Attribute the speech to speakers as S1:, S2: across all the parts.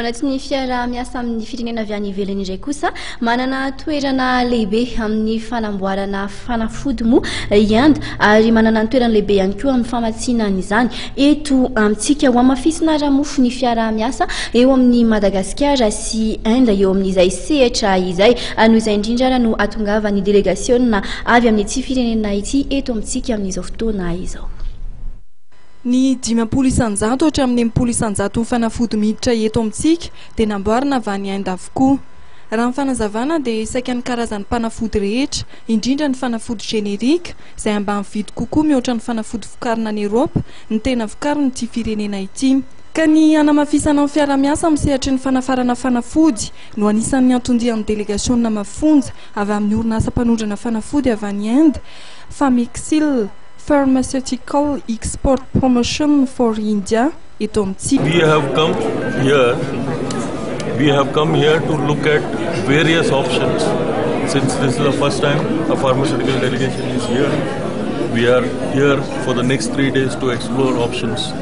S1: Anatin'ny fiaraha-miasa amin'ny firenena avy any ivelany indray kosa manana toerana lehibe amin'ny fanamboarana fanafody moa i Inde ary manana toerana lehibe ihany koa amin'ny famatsinana izany. Eto amintsika ho amafisina ramofo ny fiaraha-miasa eo amin'ny Madagasikara sy Inde eo amin'izay sehatra izay. Noho izay indrindra no atongavan'ny délégation avy amin'ity firenena ity eto amintsika amin'izao fotoana izao.
S2: Ny 500 isanjato hatramin'ny 10 isanjato fanafody miditra eto amintsika dia namboarina avy any Inde avokoa. Raha ny fanazavana dia isaky ny karazany fanafody rehetra, indrindra ny fanafody generika izay ambany vidy kokoa mihoatra ny fanafody vokarina any Eropa, ny tena vokarina ity firenena ity. Ka ny hanamafisana amin'ny fiara-miasa amin'ny sehatry ny fanafarana fanafody no anisan'ny antondian'ny délégation mafonja avy amin'ny orinasa mpanondrana fanafody avy any Inde, Famixil Pharmaceutical Export Promotion for India eto amintsika.
S3: We have come here to look at various options. Since this is the first time a pharmaceutical delegation is here, we are here for the next 3 days to explore options.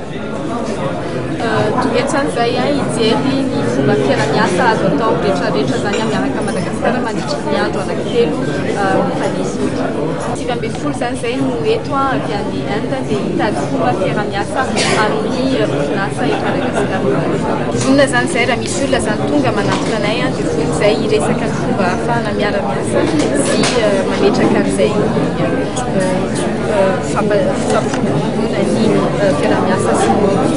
S4: Toetrandray ijery ny fomba fiara-miasa azo atao rehetrarehetra zany miaraka Madagasikara mandritra ny andro anankitelo mifanesy. 20 zany zay no eto avy any Inde dia hitady fomba fiara-miasa amin'ny orinasa eto Madagasikara. Vonona zany zay raha misy olona zany tonga manantona anay dia vonona zay hiresaka ny fomba ahafahana miara-miasa sy mametraka an'izay fampiroboroana ny fiara-miasa sy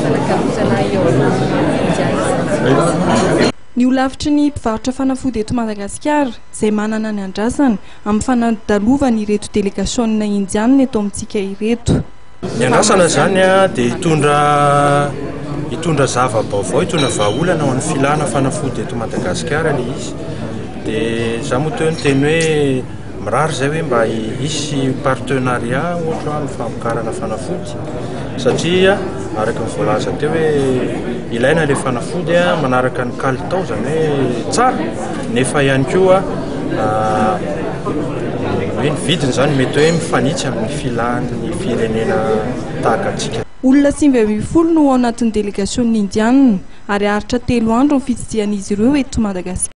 S4: fanankarozana eo
S2: ny olavitry ny mpivarotra fanafody eto Madagasikara izay manana ny andrasany amin'ny fanadalovany ireto délégation indiana eto amintsika ireto.
S5: Ny andrasana zany dia hitondra zava-baovao, hitondra vahaolana ho an'ny filana fanafody eto Madagasikara ilay izy. Dia izaho moa teo ny teny hoe mirary zay hoe mba hisy partenariat ohatra amin'ny famokarana fanafody satria araka ny voalaza teo hoe ilaina ilay fanafody manaraka ny kalitao zany hoe tsara nefa ihany koa hoe ny vidiny zany mety hoe mifanitsy amin'ny filan'ny firenena tahaka antsika.
S2: Olona 520 no ao anatin'ny délégation indiana ary haritra 3 andro ny fitsidihan'izy ireo eto Madagasikara.